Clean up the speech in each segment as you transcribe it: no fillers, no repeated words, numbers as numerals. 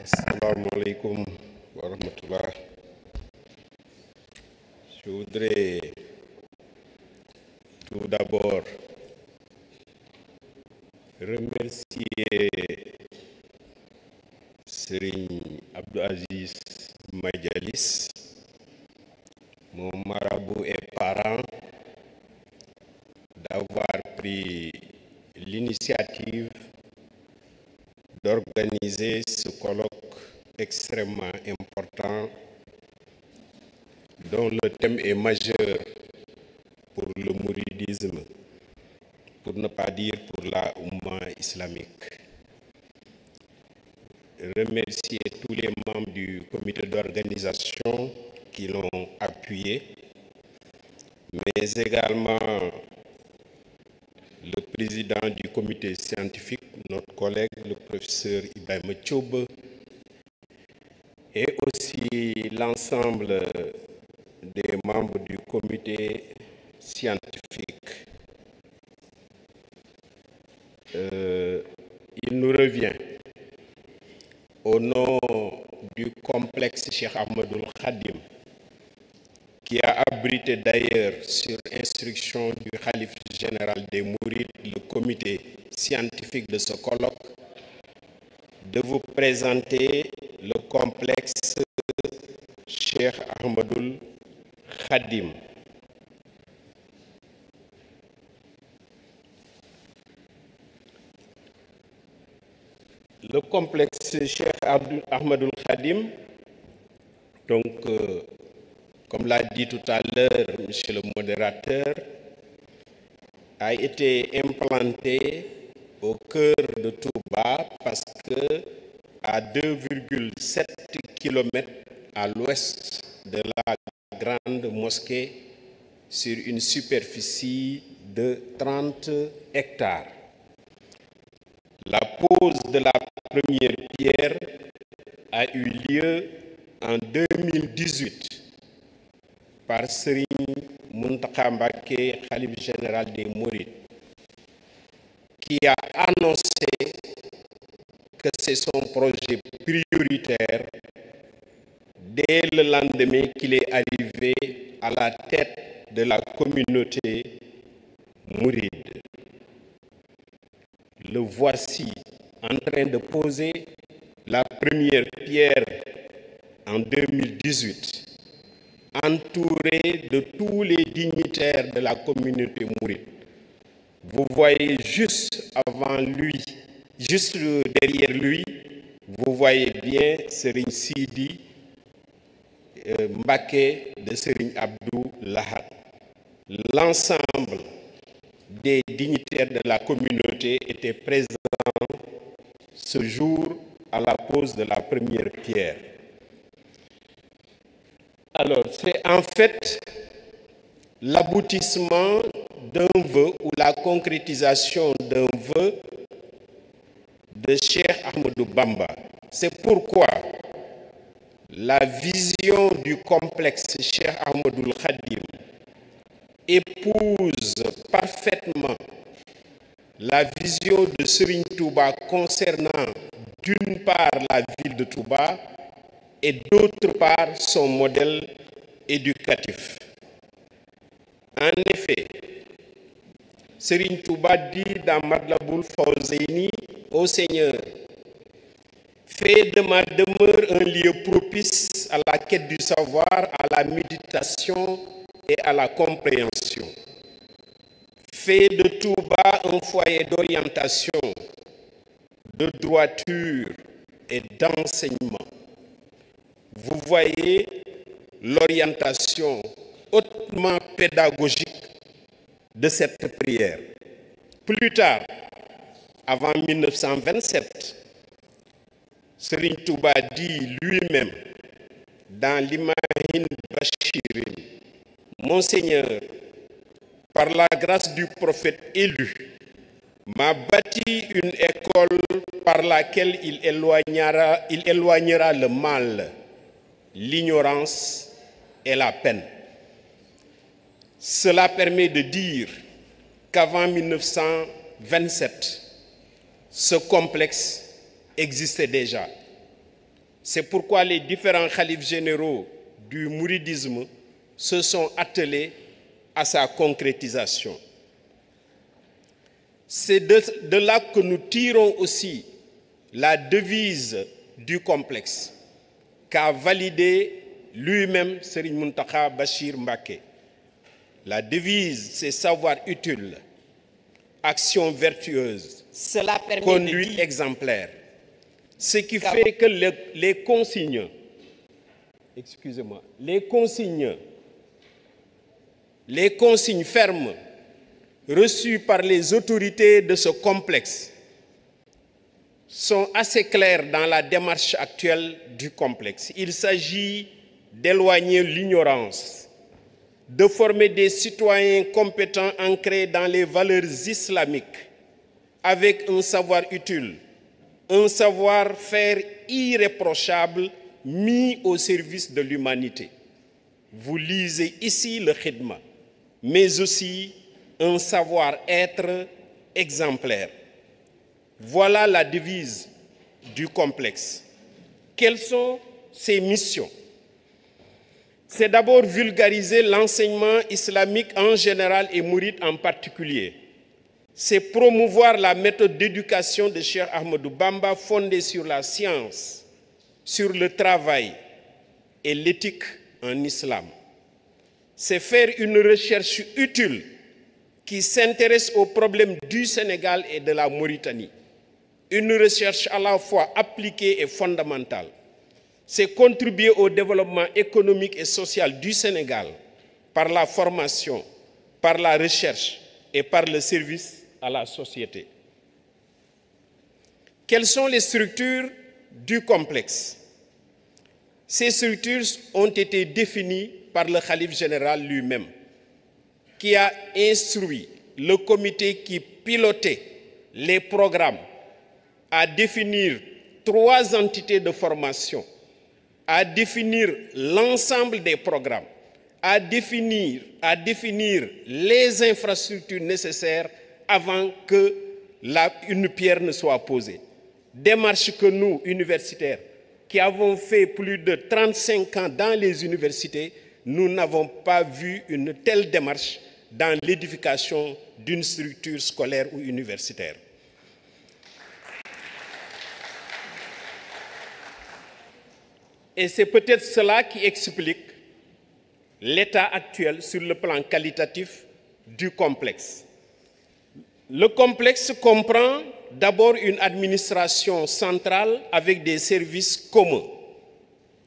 Assalamualaikum warahmatullah. Je voudrais tout d'abord remercier Serigne Abdou Aziz Majalis, mon marabout et parent, d'avoir pris l'initiative d'organiser ce colloque extrêmement important dont le thème est majeur pour le mouridisme, pour ne pas dire pour la Oumma islamique. Remercier tous les membres du comité d'organisation qui l'ont appuyé, mais également le président du comité scientifique, notre collègue, le professeur Ibrahim Thioub, et aussi l'ensemble des membres du comité scientifique. Il nous revient, au nom du complexe Cheikh Ahmadoul Khadim, qui a abrité d'ailleurs sur instruction du Khalife général des Mourides le comité scientifique de ce colloque, de vous présenter le complexe Cheikh Ahmadoul Khadim. Le complexe Cheikh Ahmadoul Khadim, donc, comme l'a dit tout à l'heure monsieur le modérateur, a été implanté au cœur de Touba parce que à 2,7 km à l'ouest de la grande mosquée, sur une superficie de 30 hectares. La pose de la première pierre a eu lieu en 2018 par Serigne Mountakha Mbacké, Khalife général des Mourides, qui a annoncé que c'est son projet prioritaire dès le lendemain qu'il est arrivé à la tête de la communauté mouride. Le voici en train de poser la première pierre en 2018, entouré de tous les dignitaires de la communauté mouride. Vous voyez juste avant lui, juste derrière lui, vous voyez bien Serigne Sidi Mbacké de Serigne Abdou Lahad. L'ensemble des dignitaires de la communauté étaient présents ce jour à la pose de la première pierre. Alors, c'est en fait l'aboutissement d'un vœu ou la concrétisation d'un vœu de Cheikh Ahmadou Bamba. C'est pourquoi la vision du complexe Cheikh Ahmadoul Khadim épouse parfaitement la vision de Serigne Touba concernant d'une part la ville de Touba et d'autre part son modèle éducatif. En effet, Serigne Touba dit dans Matlaboul Fawzeyni: Ô Seigneur, fais de ma demeure un lieu propice à la quête du savoir, à la méditation et à la compréhension. Fais de Touba un foyer d'orientation, de droiture et d'enseignement. Vous voyez l'orientation hautement pédagogique de cette prière. Plus tard, avant 1927, Serigne Touba dit lui-même dans l'Imahin Bachirin: Mon Seigneur, par la grâce du prophète élu, m'a bâti une école par laquelle il éloignera le mal, l'ignorance et la peine. Cela permet de dire qu'avant 1927, ce complexe existait déjà. C'est pourquoi les différents khalifes généraux du mouridisme se sont attelés à sa concrétisation. C'est de là que nous tirons aussi la devise du complexe qu'a validé lui-même Serigne Mountakha Bachir Mbacké. La devise, c'est savoir utile, action vertueuse, conduite exemplaire. Ce qui fait que les consignes fermes reçues par les autorités de ce complexe sont assez claires dans la démarche actuelle du complexe. Il s'agit d'éloigner l'ignorance, de former des citoyens compétents ancrés dans les valeurs islamiques, avec un savoir utile, un savoir-faire irréprochable mis au service de l'humanité. Vous lisez ici le khidma, mais aussi un savoir-être exemplaire. Voilà la devise du complexe. Quelles sont ses missions? C'est d'abord vulgariser l'enseignement islamique en général et mouride en particulier. C'est promouvoir la méthode d'éducation de Cheikh Ahmadou Bamba fondée sur la science, sur le travail et l'éthique en islam. C'est faire une recherche utile qui s'intéresse aux problèmes du Sénégal et de la Mauritanie. Une recherche à la fois appliquée et fondamentale. C'est contribuer au développement économique et social du Sénégal par la formation, par la recherche et par le service à la société. Quelles sont les structures du complexe? Ces structures ont été définies par le khalife général lui-même, qui a instruit le comité qui pilotait les programmes à définir 3 entités de formation, à définir l'ensemble des programmes, à définir les infrastructures nécessaires avant que une pierre ne soit posée. Démarche que nous, universitaires, qui avons fait plus de 35 ans dans les universités, nous n'avons pas vu une telle démarche dans l'édification d'une structure scolaire ou universitaire. Et c'est peut-être cela qui explique l'état actuel sur le plan qualitatif du complexe. Le complexe comprend d'abord une administration centrale avec des services communs.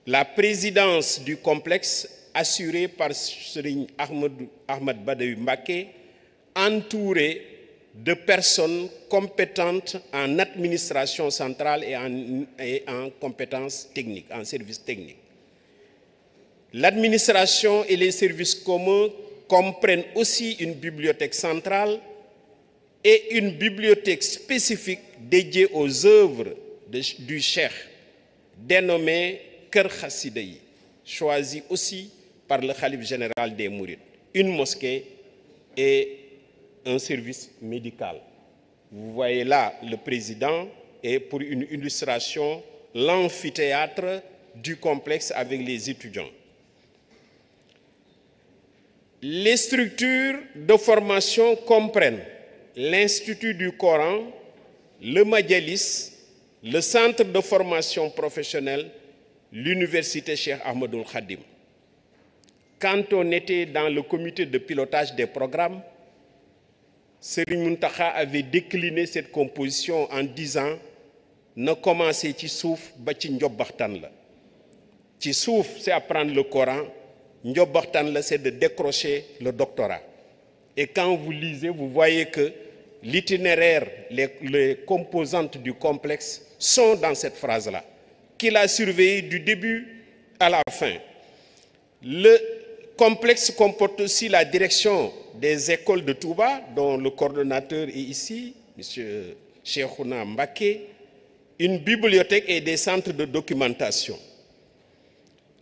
La présidence du complexe assurée par Serigne Ahmad Badawi Mbacké, entourée de personnes compétentes en administration centrale et en compétences techniques, en services techniques. L'administration et les services communs comprennent aussi une bibliothèque centrale et une bibliothèque spécifique dédiée aux œuvres du cheikh, dénommée Kër Khassida yi, choisie aussi par le khalife général des Mourides, une mosquée et un service médical. Vous voyez là le président et pour une illustration, l'amphithéâtre du complexe avec les étudiants. Les structures de formation comprennent l'Institut du Coran, le Majalis, le Centre de formation professionnelle, l'Université Cheikh Ahmadoul Khadim. Quand on était dans le comité de pilotage des programmes, Serigne Mountakha avait décliné cette composition en disant ne commencez ci suuf ba ci njobbaxtan la. Ci suuf, c'est apprendre le Coran, njobbaxtan la, c'est de décrocher le doctorat. Et quand vous lisez, vous voyez que l'itinéraire, les composantes du complexe sont dans cette phrase-là, qu'il a surveillé du début à la fin. Le complexe comporte aussi la direction des écoles de Touba, dont le coordonnateur est ici, M. Cheikhouna Mbacké, une bibliothèque et des centres de documentation.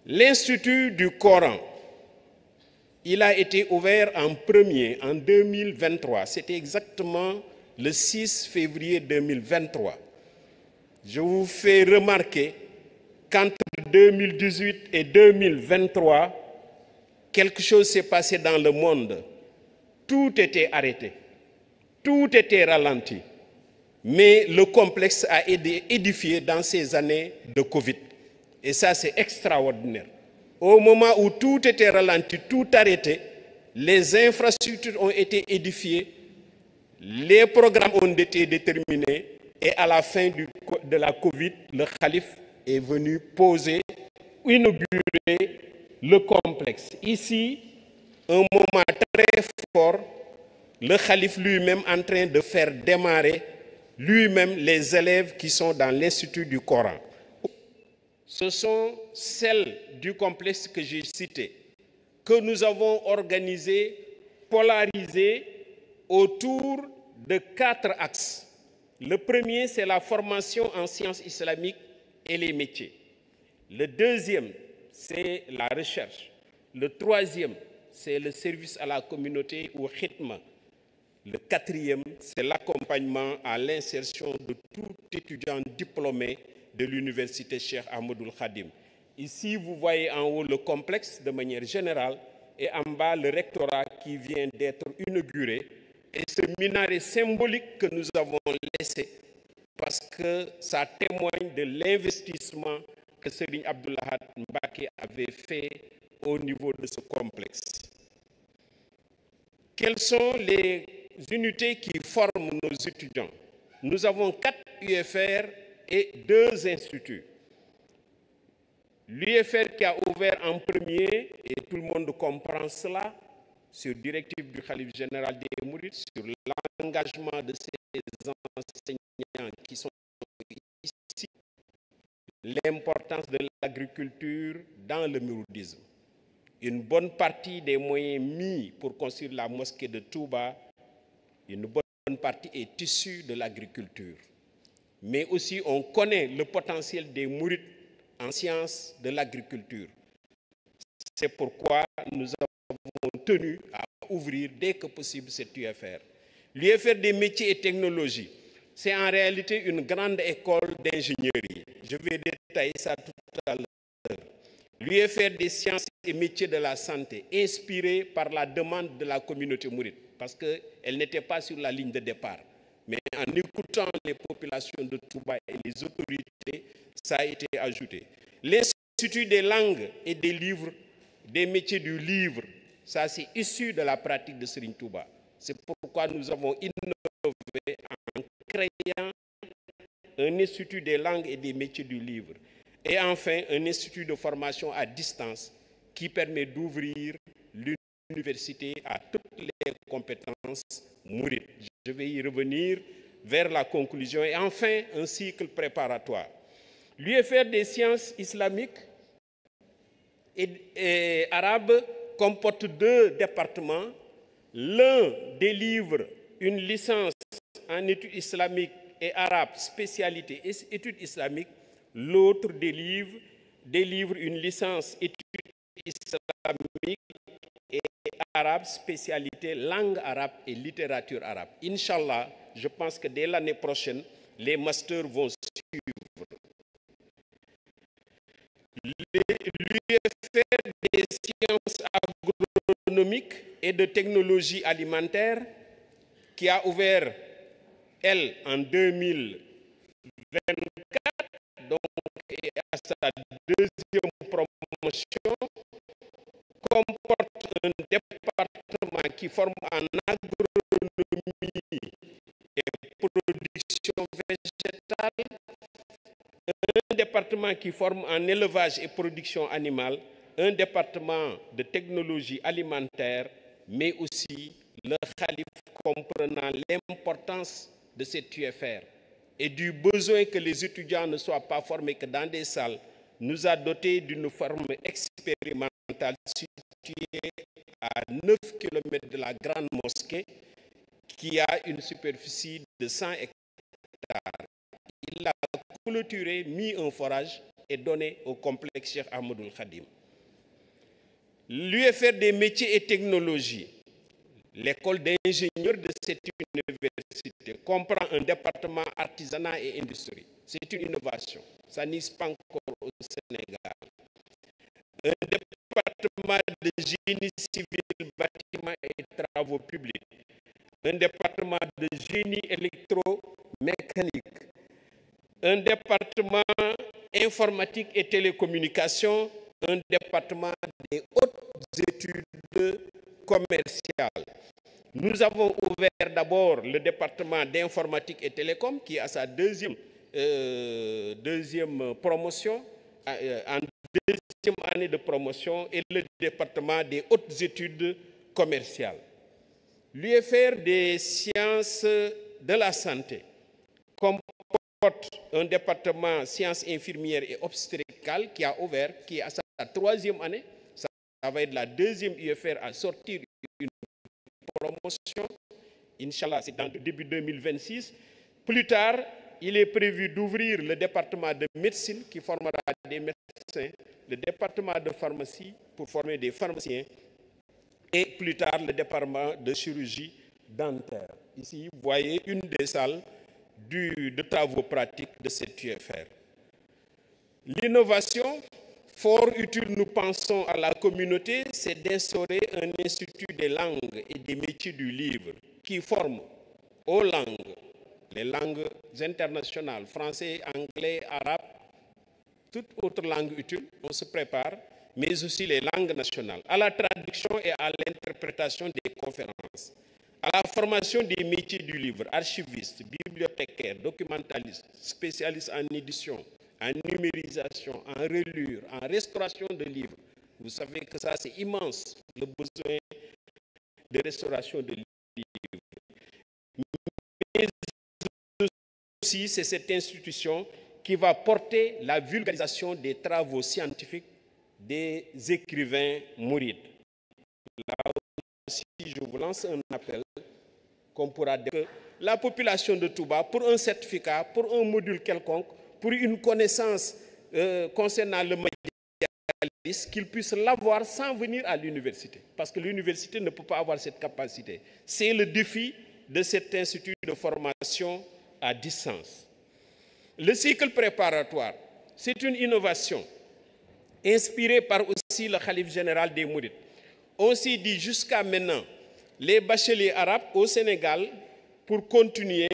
L'Institut du Coran, il a été ouvert en premier en 2023. C'était exactement le 6 février 2023. Je vous fais remarquer qu'entre 2018 et 2023, quelque chose s'est passé dans le monde. Tout était arrêté, tout était ralenti. Mais le complexe a été édifié dans ces années de Covid. Et ça, c'est extraordinaire. Au moment où tout était ralenti, tout arrêté, les infrastructures ont été édifiées, les programmes ont été déterminés, et à la fin de la Covid, le calife est venu poser, inaugurer le complexe. Ici, un moment très fort, le calife lui-même en train de faire démarrer lui-même les élèves qui sont dans l'Institut du Coran. Ce sont celles du complexe que j'ai cité, que nous avons organisées, polarisées autour de 4 axes. Le premier, c'est la formation en sciences islamiques et les métiers. Le deuxième, c'est la recherche. Le troisième, c'est le service à la communauté ou khidma. Le quatrième, c'est l'accompagnement à l'insertion de tout étudiant diplômé de l'université Cheikh Ahmadoul Khadim. Ici, vous voyez en haut le complexe de manière générale et en bas le rectorat qui vient d'être inauguré. Et ce minaret symbolique que nous avons laissé, parce que ça témoigne de l'investissement que Serigne Abdou Lahad Mbacké avait fait au niveau de ce complexe. Quelles sont les unités qui forment nos étudiants? Nous avons 4 UFR et 2 instituts. L'UFR qui a ouvert en premier, et tout le monde comprend cela, sur directive du Khalife général des Mourides, sur l'engagement de ces enseignants qui sont ici, l'importance de l'agriculture dans le mouridisme. Une bonne partie des moyens mis pour construire la mosquée de Touba, une bonne partie est issue de l'agriculture. Mais aussi, on connaît le potentiel des mourides en sciences de l'agriculture. C'est pourquoi nous avons tenu à ouvrir dès que possible cette UFR. L'UFR des métiers et technologies, c'est en réalité une grande école d'ingénierie. Je vais détailler ça tout à l'heure. L'UFR des sciences et métiers de la santé, inspirée par la demande de la communauté mouride, parce qu'elle n'était pas sur la ligne de départ. Mais en écoutant les populations de Touba et les autorités, ça a été ajouté. L'Institut des langues et des livres, des métiers du livre, ça c'est issu de la pratique de Serigne Touba. C'est pourquoi nous avons innové en créant un Institut des langues et des métiers du livre. Et enfin, un institut de formation à distance qui permet d'ouvrir l'université à toutes les compétences mourides. Je vais y revenir vers la conclusion. Et enfin, un cycle préparatoire. L'UFR des sciences islamiques et arabes comporte 2 départements. L'un délivre une licence en études islamiques et arabes, spécialité études islamiques. L'autre délivre une licence études islamiques et arabes, spécialité langue arabe et littérature arabe. Inch'Allah, je pense que dès l'année prochaine, les masters vont suivre. L'UFR des sciences agronomiques et de technologie alimentaire, qui a ouvert, elle, en 2024, donc et à sa 2e promotion, comporte un département qui forme en agronomie et production végétale, un département qui forme en élevage et production animale, un département de technologie alimentaire, mais aussi le khalife comprenant l'importance de cette UFR et du besoin que les étudiants ne soient pas formés que dans des salles, nous a doté d'une forme expérimentale située à 9 km de la grande mosquée qui a une superficie de 100 hectares. Il a clôturé, mis un forage et donné au complexe Cheikh Ahmadoul Khadim. L'UFR des métiers et technologies, l'école d'ingénieurs de cette université comprend un département artisanat et industrie. C'est une innovation. Ça n'existe pas encore au Sénégal. Un département de génie civil, bâtiment et travaux publics. Un département de génie électromécanique. Un département informatique et télécommunications. Un département des hautes études commerciales. Nous avons ouvert d'abord le département d'informatique et télécom qui a sa deuxième promotion, en deuxième année de promotion, et le département des hautes études commerciales. L'UFR des sciences de la santé comporte un département sciences infirmières et obstétricales qui a ouvert, qui a sa troisième année. Ça va être la deuxième UFR à sortir une promotion. Inch'Allah, c'est dans le début 2026. Plus tard, il est prévu d'ouvrir le département de médecine qui formera des médecins, le département de pharmacie pour former des pharmaciens et plus tard le département de chirurgie dentaire. Ici, vous voyez une des salles de travaux pratiques de cette UFR. L'innovation, fort utile, nous pensons à la communauté, c'est d'instaurer un institut des langues et des métiers du livre qui forme aux langues, les langues internationales, français, anglais, arabe, toute autre langue utile, on se prépare, mais aussi les langues nationales, à la traduction et à l'interprétation des conférences, à la formation des métiers du livre, archivistes, bibliothécaires, documentalistes, spécialistes en édition, en numérisation, en relure, en restauration de livres. Vous savez que ça, c'est immense, le besoin de restauration de livres. Mais aussi, c'est cette institution qui va porter la vulgarisation des travaux scientifiques des écrivains mourides. Là aussi, je vous lance un appel qu'on pourra dire que la population de Touba, pour un certificat, pour un module quelconque, pour une connaissance concernant le médialisme, qu'ils puissent l'avoir sans venir à l'université. Parce que l'université ne peut pas avoir cette capacité. C'est le défi de cet institut de formation à distance. Le cycle préparatoire, c'est une innovation inspirée par aussi le khalife général des Mourides. On s'est dit jusqu'à maintenant, les bacheliers arabes au Sénégal, pour continuer,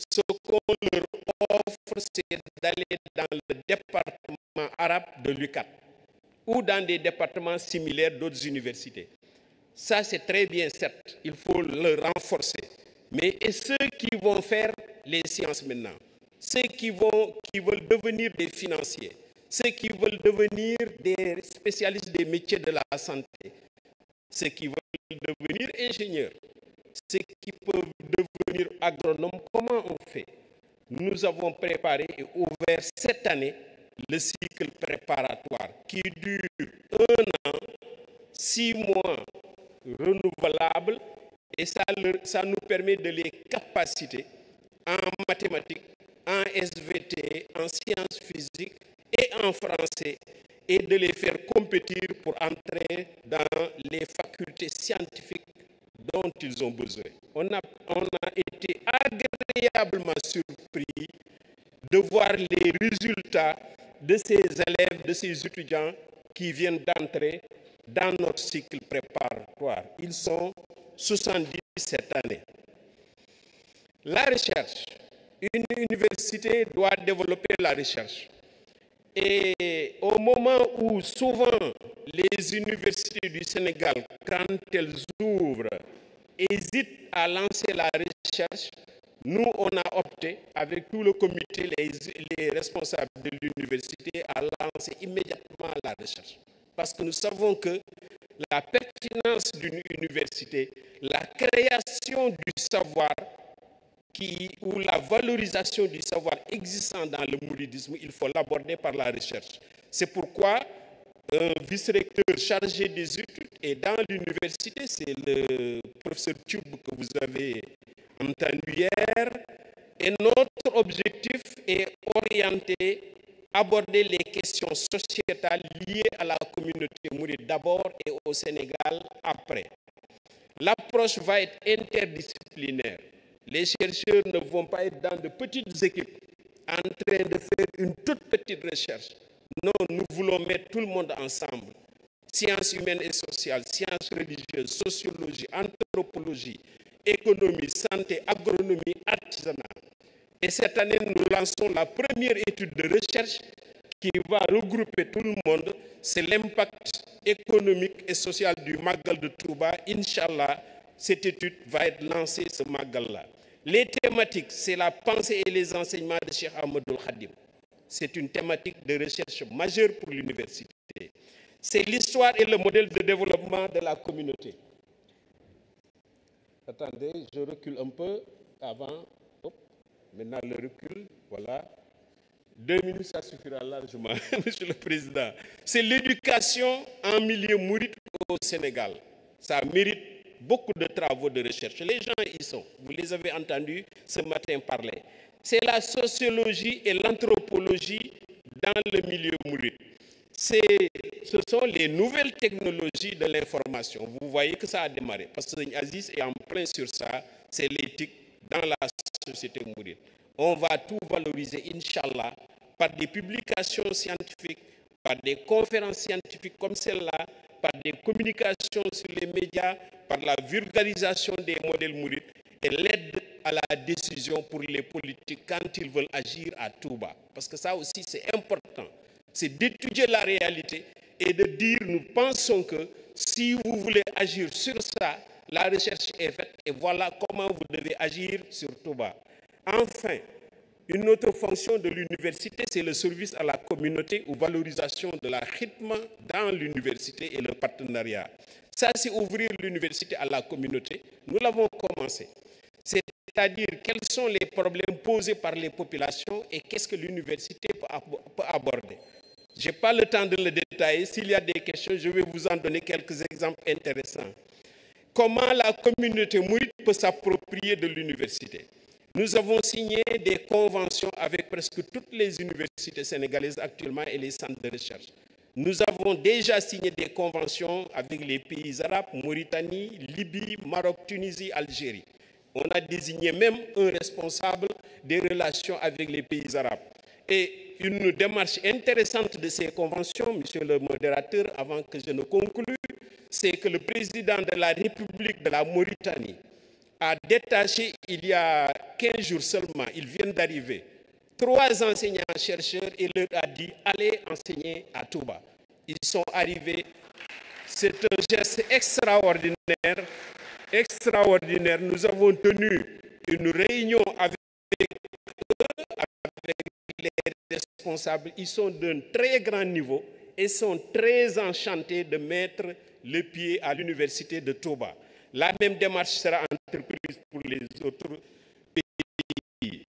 ce qu'on leur offre, c'est d'aller dans le département arabe de l'UCAD ou dans des départements similaires d'autres universités. Ça, c'est très bien, certes, il faut le renforcer. Mais et ceux qui vont faire les sciences maintenant, ceux qui veulent devenir des financiers, ceux qui veulent devenir des spécialistes des métiers de la santé, ceux qui veulent devenir ingénieurs, ceux qui peuvent devenir agronomes, comment on fait? Nous avons préparé et ouvert cette année le cycle préparatoire qui dure 1 an, 6 mois renouvelables, et ça nous permet de les capaciter en mathématiques, en SVT, en sciences physiques et en français, et de les faire compétir pour entrer dans les facultés scientifiques dont ils ont besoin. On a été agréablement surpris de voir les résultats de ces élèves, de ces étudiants qui viennent d'entrer dans notre cycle préparatoire. Ils sont 70 cette année. La recherche. Une université doit développer la recherche. Et au moment où souvent les universités du Sénégal, quand elles ouvrent, hésitent à lancer la recherche, nous, on a opté, avec tout le comité, les responsables de l'université, à lancer immédiatement la recherche. Parce que nous savons que la pertinence d'une université, la création du savoir, ou la valorisation du savoir existant dans le mouridisme, il faut l'aborder par la recherche. C'est pourquoi un vice-recteur chargé des études est dans l'université, c'est le professeur Tchoub que vous avez entendu hier, et notre objectif est orienté, aborder les questions sociétales liées à la communauté mouride d'abord et au Sénégal après. L'approche va être interdisciplinaire. Les chercheurs ne vont pas être dans de petites équipes en train de faire une toute petite recherche. Non, nous voulons mettre tout le monde ensemble. Sciences humaines et sociales, sciences religieuses, sociologie, anthropologie, économie, santé, agronomie, artisanat. Et cette année, nous lançons la première étude de recherche qui va regrouper tout le monde. C'est l'impact économique et social du Magal de Touba. Inch'Allah, cette étude va être lancée ce Magal-là. Les thématiques, c'est la pensée et les enseignements de Cheikh Ahmadoul Khadim. C'est une thématique de recherche majeure pour l'université. C'est l'histoire et le modèle de développement de la communauté. Attendez, je recule un peu avant. Hop, maintenant le recul, voilà. 2 minutes, ça suffira largement, Monsieur le Président. C'est l'éducation en milieu mouride au Sénégal. Ça mérite beaucoup de travaux de recherche. Les gens y sont. Vous les avez entendus ce matin parler. C'est la sociologie et l'anthropologie dans le milieu mouride. Ce sont les nouvelles technologies de l'information. Vous voyez que ça a démarré. Parce que Aziz est en plein sur ça. C'est l'éthique dans la société mouride. On va tout valoriser, Inch'Allah, par des publications scientifiques, par des conférences scientifiques comme celle-là, par des communications sur les médias, par la vulgarisation des modèles mourides et l'aide à la décision pour les politiques quand ils veulent agir à tout bas. Parce que ça aussi, c'est important. C'est d'étudier la réalité et de dire, nous pensons que si vous voulez agir sur ça, la recherche est faite et voilà comment vous devez agir sur tout bas. Enfin, une autre fonction de l'université, c'est le service à la communauté ou valorisation de la rythme dans l'université et le partenariat. Ça, c'est ouvrir l'université à la communauté. Nous l'avons commencé. C'est-à-dire quels sont les problèmes posés par les populations et qu'est-ce que l'université peut aborder. Je n'ai pas le temps de le détailler. S'il y a des questions, je vais vous en donner quelques exemples intéressants. Comment la communauté mouride peut s'approprier de l'université? Nous avons signé des conventions avec presque toutes les universités sénégalaises actuellement et les centres de recherche. Nous avons déjà signé des conventions avec les pays arabes, Mauritanie, Libye, Maroc, Tunisie, Algérie. On a désigné même un responsable des relations avec les pays arabes. Et une démarche intéressante de ces conventions, monsieur le modérateur, avant que je ne conclue, c'est que le président de la République de la Mauritanie a détaché il y a 15 jours seulement, ils viennent d'arriver, 3 enseignants-chercheurs et leur a dit « allez enseigner à Touba ». Ils sont arrivés, c'est un geste extraordinaire, extraordinaire. Nous avons tenu une réunion avec eux, avec les responsables. Ils sont d'un très grand niveau et sont très enchantés de mettre le pied à l'université de Touba. La même démarche sera entreprise pour les autres pays.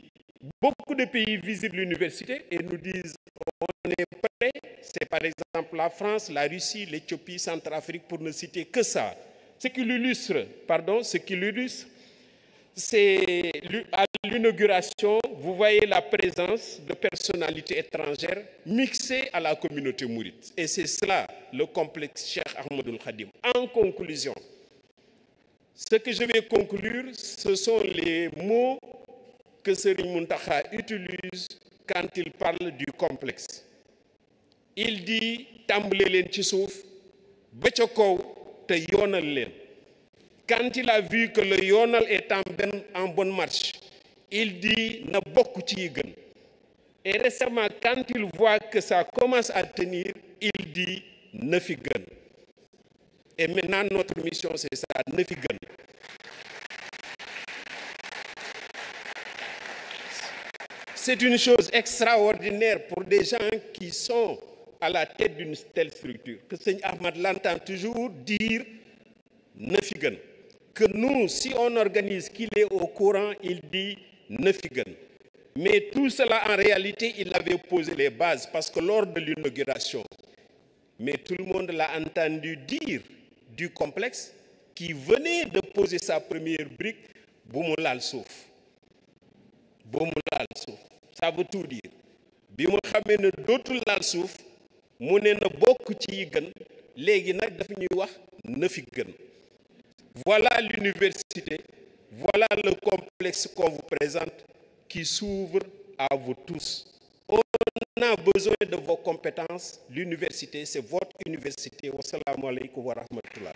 Beaucoup de pays visitent l'université et nous disent on est prêt. C'est par exemple la France, la Russie, l'Éthiopie, Centrafrique, pour ne citer que ça. Ce qui l'illustre, c'est à l'inauguration, vous voyez la présence de personnalités étrangères mixées à la communauté mouride. Et c'est cela le complexe Cheikh Ahmadoul Khadim. En conclusion, ce que je vais conclure, ce sont les mots que Serigne Mountakha utilise quand il parle du complexe. Il dit tàmbale leen ci suuf ba ca kaw te yoonal leen. Quand il a vu que le yoonal est en bonne marche, il dit na bokk ci yi gën. Et récemment, quand il voit que ça commence à tenir, il dit na fi gën. Et maintenant, notre mission, c'est ça, na fi gën. C'est une chose extraordinaire pour des gens qui sont à la tête d'une telle structure. Que Seigneur Ahmad l'entend toujours dire na fi gën. Que nous, si on organise qu'il est au courant, il dit na fi gën. Mais tout cela, en réalité, il avait posé les bases parce que lors de l'inauguration, mais tout le monde l'a entendu dire du complexe qui venait de poser sa première brique, bu mu laal suuf. Bu mu laal suuf. Ça veut tout dire. Bi mu xamee ne dootul laal suuf, mu ne na bokk ci yi gën, léegi nag dafa ñuy wax na fi gën. Voilà l'université, voilà le complexe qu'on vous présente qui s'ouvre à vous tous. On a besoin de vos compétences. L'université, c'est votre université. Wassalamu alaikum wa rahmatullah.